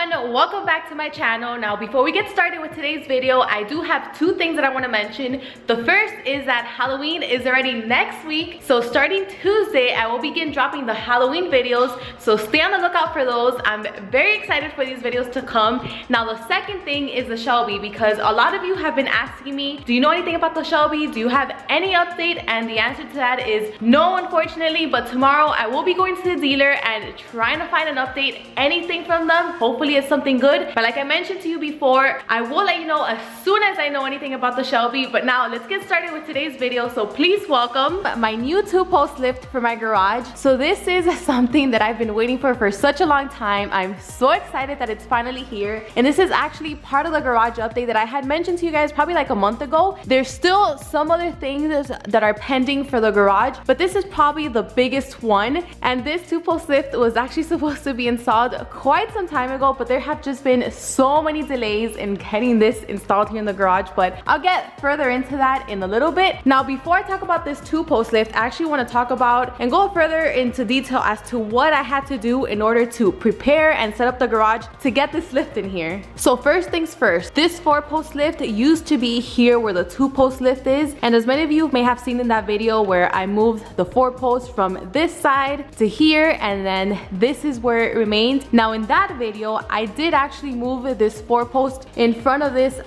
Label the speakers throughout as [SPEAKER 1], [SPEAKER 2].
[SPEAKER 1] everyone, welcome back to my channel. Now before we get started with today's video, I do have two things that I want to mention. The first is that Halloween is already next week, so starting Tuesday I will begin dropping the Halloween videos, so stay on the lookout for those. I'm very excited for these videos to come. Now the second thing is the Shelby, because a lot of you have been asking me, do you know anything about the Shelby? Do you have any update? And the answer to that is no, unfortunately, but tomorrow I will be going to the dealer and trying to find an update, anything from them. Hopefully it's something good, but like I mentioned to you before, I will let you know as soon as I know anything about the Shelby. But now let's get started with today's video. So please welcome my new 2-post lift for my garage. So this is something that I've been waiting for such a long time. I'm so excited that it's finally here, and this is actually part of the garage update that I had mentioned to you guys probably like a month ago. There's still some other things that are pending for the garage, but this is probably the biggest one. And this 2-post lift was actually supposed to be installed quite some time ago, but there have just been so many delays in getting this installed here in the garage, but I'll get further into that in a little bit. Now before I talk about this 2-post lift, I actually want to talk about and go further into detail as to what I had to do in order to prepare and set up the garage to get this lift in here. So first things first, this 4-post lift used to be here where the 2-post lift is, and as many of you may have seen in that video where I moved the 4-post from this side to here, and then this is where it remained. Now in that video I did actually move this 4-post in front of this,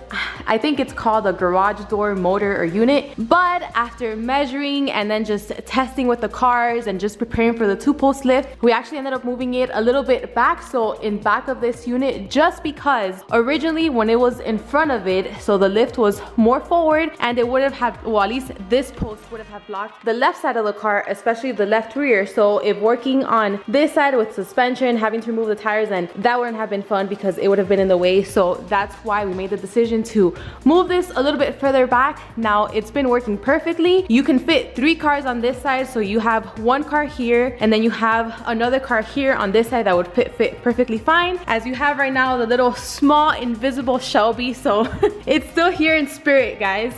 [SPEAKER 1] I think it's called a garage door motor or unit, but after measuring and then just testing with the cars and just preparing for the 2-post lift, we actually ended up moving it a little bit back, so in back of this unit, just because originally when it was in front of it, so the lift was more forward and it would have had, well, at least this post would have blocked the left side of the car, especially the left rear. So if working on this side with suspension, having to remove the tires, and that wouldn't have been fun because it would have been in the way. So that's why we made the decision to move this a little bit further back. Now it's been working perfectly. You can fit 3 cars on this side, so you have 1 car here and then you have another car here on this side that would fit perfectly fine, as you have right now the little small invisible Shelby. So it's still here in spirit, guys.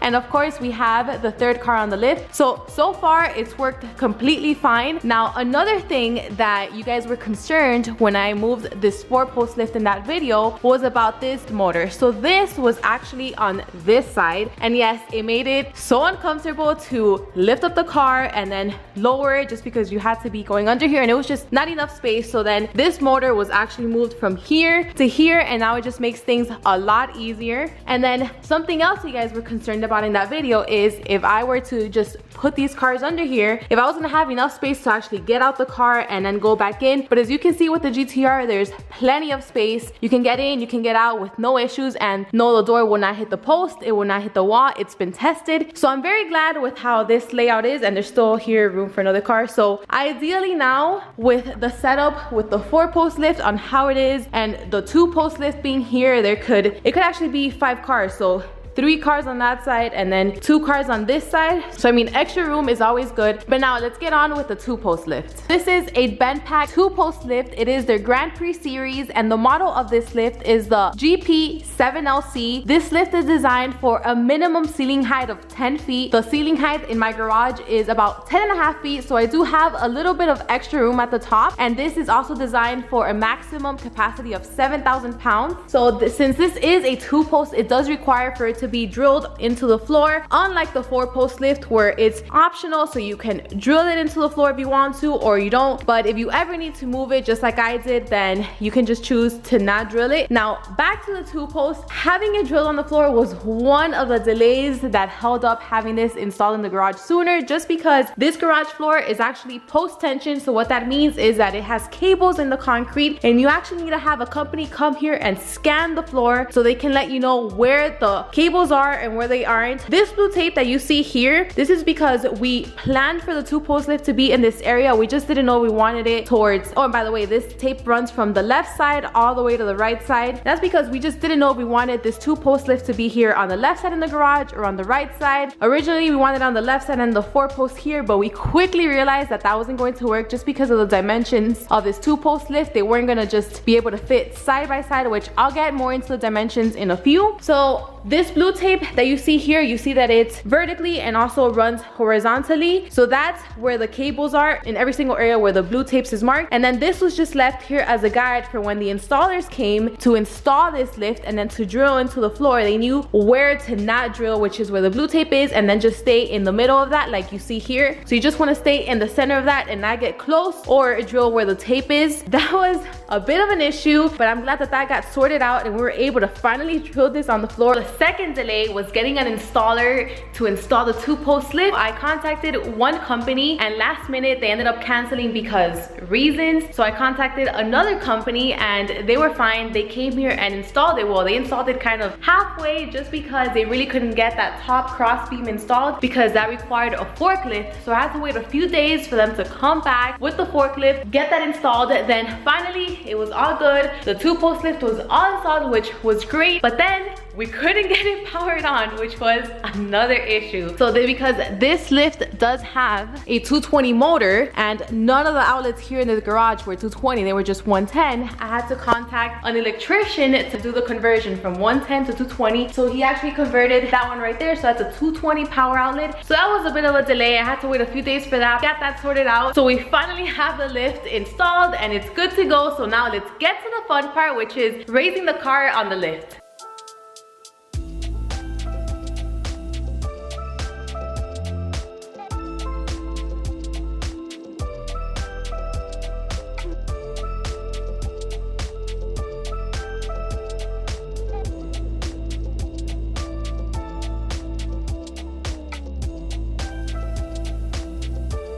[SPEAKER 1] And of course we have the 3rd car on the lift. So far it's worked completely fine. Now another thing that you guys were concerned when I moved this 4-post lift in that video was about this motor. So this was actually on this side, and yes, it made it so uncomfortable to lift up the car and then lower it just because you had to be going under here and it was just not enough space. So then this motor was actually moved from here to here, and now it just makes things a lot easier. And then something else you guys were concerned about in that video is if I were to just put these cars under here, if I was gonna have enough space to actually get out the car and then go back in. But as you can see with the GTR, there's plenty of space. You can get in, you can get out with no issues, and no, the door will not hit the post, it will not hit the wall. It's been tested. So I'm very glad with how this layout is, and there's still here room for another car. So ideally now with the setup with the 4-post lift on how it is and the 2-post lift being here, it could actually be 5 cars. So 3 cars on that side and then 2 cars on this side. So I mean, extra room is always good. But now let's get on with the 2-post lift. This is a BENDPAK 2-post lift. It is their Grand Prix series, and the model of this lift is the GP7LC. This lift is designed for a minimum ceiling height of 10 feet. The ceiling height in my garage is about 10.5 feet, so I do have a little bit of extra room at the top. And this is also designed for a maximum capacity of 7,000 pounds. So since this is a 2-post, it does require for it to be drilled into the floor, unlike the 4-post lift where it's optional, so you can drill it into the floor if you want to or you don't. But if you ever need to move it just like I did, then you can just choose to not drill it. Now back to the 2-post, having it drilled on the floor was one of the delays that held up having this installed in the garage sooner, just because this garage floor is actually post tension. So what that means is that it has cables in the concrete, and you actually need to have a company come here and scan the floor so they can let you know where the cables are and where they aren't. This blue tape that you see here, this is because we planned for the 2-post lift to be in this area. We just didn't know we wanted it towards, oh, and by the way, this tape runs from the left side all the way to the right side. That's because we just didn't know if we wanted this 2-post lift to be here on the left side in the garage or on the right side. Originally we wanted it on the left side and the 4-post here, but we quickly realized that that wasn't going to work just because of the dimensions of this 2-post lift. They weren't gonna just be able to fit side by side, which I'll get more into the dimensions in a few. So this blue blue tape that you see here, you see that it's vertically and also runs horizontally. So that's where the cables are in every single area where the blue tapes is marked. And then this was just left here as a guide for when the installers came to install this lift and then to drill into the floor. They knew where to not drill, which is where the blue tape is, and then just stay in the middle of that like you see here. So you just want to stay in the center of that and not get close or drill where the tape is. That was a bit of an issue, but I'm glad that that got sorted out and we were able to finally drill this on the floor. The second delay was getting an installer to install the 2-post lift. I contacted one company and last minute they ended up canceling because reasons. So I contacted another company and they were fine. They came here and installed it. Well, they installed it kind of halfway just because they really couldn't get that top cross beam installed because that required a forklift. So I had to wait a few days for them to come back with the forklift, get that installed. Then finally it was all good. The 2-post lift was all installed, which was great, but then we couldn't get it powered on, which was another issue. So because this lift does have a 220 motor and none of the outlets here in the garage were 220, they were just 110, I had to contact an electrician to do the conversion from 110 to 220. So he actually converted that one right there. So that's a 220 power outlet. So that was a bit of a delay. I had to wait a few days for that, got that sorted out. So we finally have the lift installed and it's good to go. So now let's get to the fun part, which is raising the car on the lift.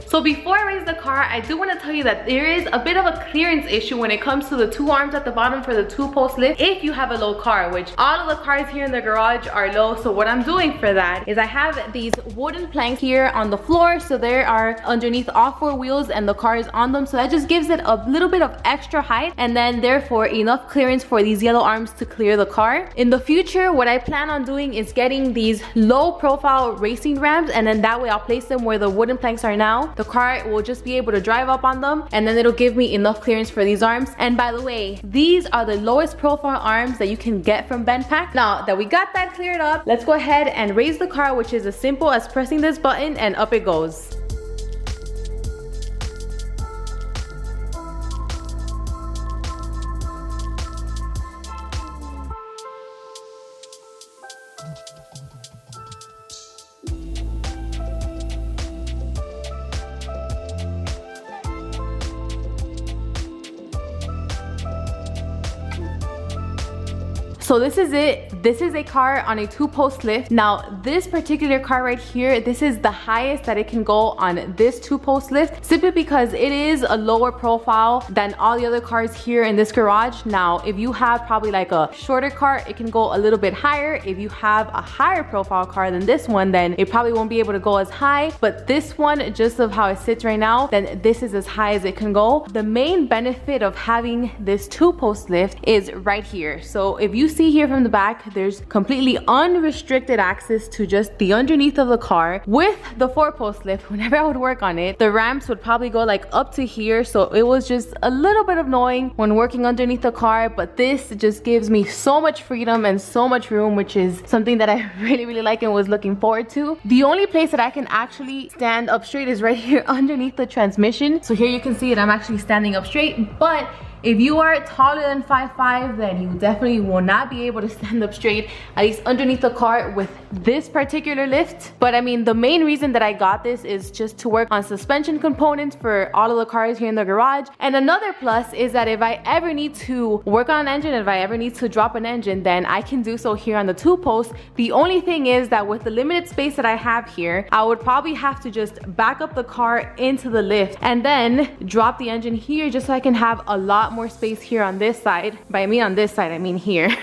[SPEAKER 1] So before I raise the car, I do want to tell you that there is a bit of a clearance issue when it comes to the 2 arms at the bottom for the 2-post lift if you have a low car, which all of the cars here in the garage are low. So what I'm doing for that is I have these wooden planks here on the floor. So they are underneath all 4 wheels and the car is on them. So that just gives it a little bit of extra height and then therefore enough clearance for these yellow arms to clear the car. In the future, what I plan on doing is getting these low profile racing ramps, and then that way I'll place them where the wooden planks are now. The car will just be able to drive up on them and then it'll give me enough clearance for these arms. And by the way, these are the lowest profile arms that you can get from BENDPAK. Now that we got that cleared up, let's go ahead and raise the car, which is as simple as pressing this button and up it goes. So this is it. This is a car on a 2-post lift. Now this particular car right here, this is the highest that it can go on this 2-post lift, simply because it is a lower profile than all the other cars here in this garage. Now if you have probably like a shorter car, it can go a little bit higher. If you have a higher profile car than this one, then it probably won't be able to go as high. But this one, just of how it sits right now, then this is as high as it can go. The main benefit of having this 2-post lift is right here. So if you see here from the back, there's completely unrestricted access to just the underneath of the car. With the 4-post lift, whenever I would work on it, the ramps would probably go like up to here, so it was just a little bit annoying when working underneath the car. But this just gives me so much freedom and so much room, which is something that I really like and was looking forward to. The only place that I can actually stand up straight is right here underneath the transmission. So here you can see it, I'm actually standing up straight. But if you are taller than 5'5", then you definitely will not be able to stand up straight, at least underneath the car with this particular lift. But I mean, the main reason that I got this is just to work on suspension components for all of the cars here in the garage. And another plus is that if I ever need to work on an engine, if I ever need to drop an engine, then I can do so here on the 2-post. The only thing is that with the limited space that I have here, I would probably have to just back up the car into the lift and then drop the engine here, just so I can have a lot more space here on this side. By on this side, I mean here.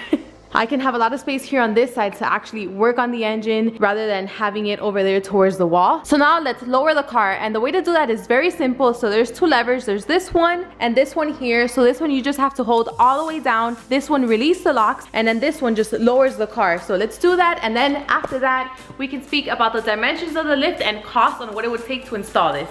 [SPEAKER 1] I can have a lot of space here on this side to actually work on the engine rather than having it over there towards the wall. So now let's lower the car, and the way to do that is very simple. So there's 2 levers. There's this one and this one here. So this one you just have to hold all the way down. This one release the locks, and then this one just lowers the car. So let's do that, and then after that we can speak about the dimensions of the lift and cost on what it would take to install this.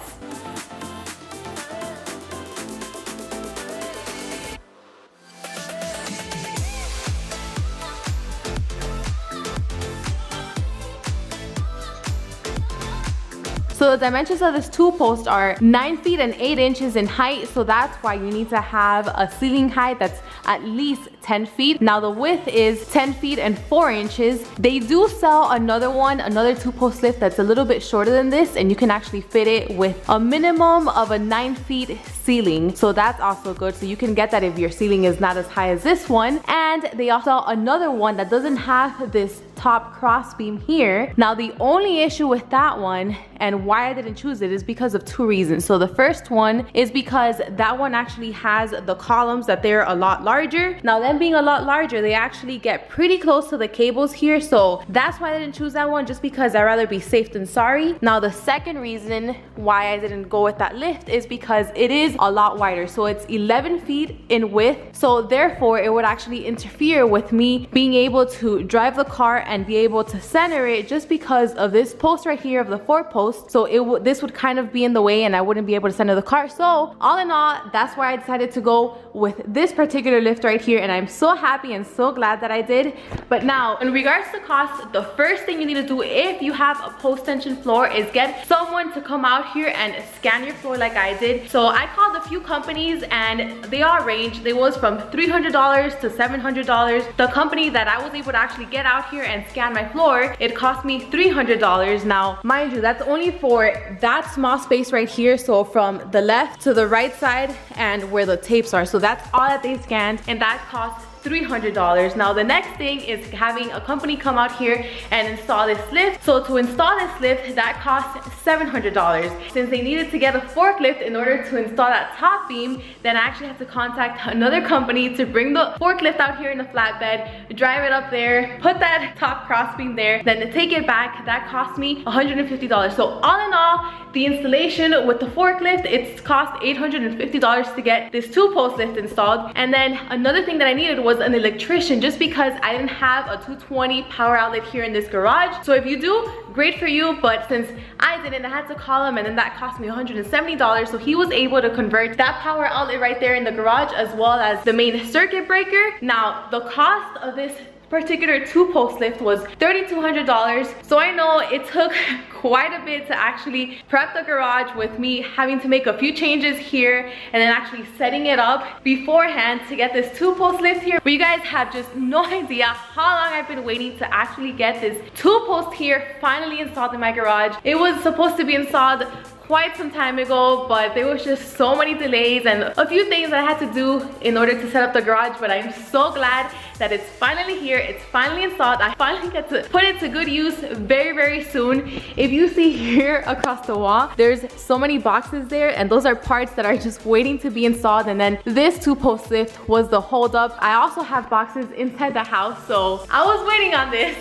[SPEAKER 1] So the dimensions of this 2-post are 9 feet and 8 inches in height. So that's why you need to have a ceiling height that's at least 10 feet. Now the width is 10 feet and 4 inches. They do sell another 2-post lift that's a little bit shorter than this, and you can actually fit it with a minimum of a 9 feet ceiling. So that's also good. So you can get that if your ceiling is not as high as this one. And they also sell another one that doesn't have this top cross beam here. Now the only issue with that one and why I didn't choose it is because of 2 reasons. So the first one is because that one actually has the columns that they're a lot larger. Now them being a lot larger, they actually get pretty close to the cables here. So that's why I didn't choose that one, just because I'd rather be safe than sorry. Now the second reason why I didn't go with that lift is because it is a lot wider. So it's 11 feet in width. So therefore it would actually interfere with me being able to drive the car and be able to center it, just because of this post right here of the 4-post. So this would kind of be in the way and I wouldn't be able to center the car. So all in all, that's why I decided to go with this particular lift right here, and I'm so happy and so glad that I did. But now in regards to cost, the first thing you need to do if you have a post tension floor is get someone to come out here and scan your floor like I did. So I called a few companies and they all range. They was from $300 to $700. The company that I was able to actually get out here and scan my floor, it cost me $300. Now mind you, that's only for that small space right here. So from the left to the right side and where the tapes are. So that's all that they scanned, and that costs $300. Now the next thing is having a company come out here and install this lift. So to install this lift, that costs $700. Since they needed to get a forklift in order to install that top beam, then I actually had to contact another company to bring the forklift out here in the flatbed, drive it up there, put that top cross beam there, then to take it back, that cost me $150. So all in all, the installation with the forklift, it's cost $850 to get this 2-post lift installed. And then another thing that I needed was an electrician, just because I didn't have a 220 power outlet here in this garage. So if you do, great for you, but since I didn't, I had to call him, and then that cost me $170. So he was able to convert that power outlet right there in the garage, as well as the main circuit breaker. Now the cost of this particular 2-post lift was $3,200. So I know it took quite a bit to actually prep the garage, with me having to make a few changes here and then actually setting it up beforehand to get this 2-post lift here. But you guys have just no idea how long I've been waiting to actually get this 2-post here finally installed in my garage. It was supposed to be installed quite some time ago, but there was just so many delays and a few things that I had to do in order to set up the garage. But I'm so glad that it's finally here, it's finally installed. I finally get to put it to good use very, very soon. If you see here across the wall, there's so many boxes there, and those are parts that are just waiting to be installed. And then this 2-post lift was the hold up. I also have boxes inside the house, so I was waiting on this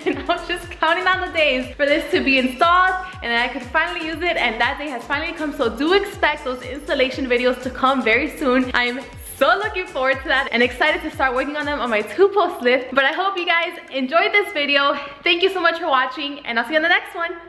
[SPEAKER 1] and I was just counting on the days for this to be installed and then I could finally use it, and that day has finally come. So do expect those installation videos to come very soon. I'm so looking forward to that and excited to start working on them on my 2-post lift. But I hope you guys enjoyed this video. Thank you so much for watching, and I'll see you on the next one.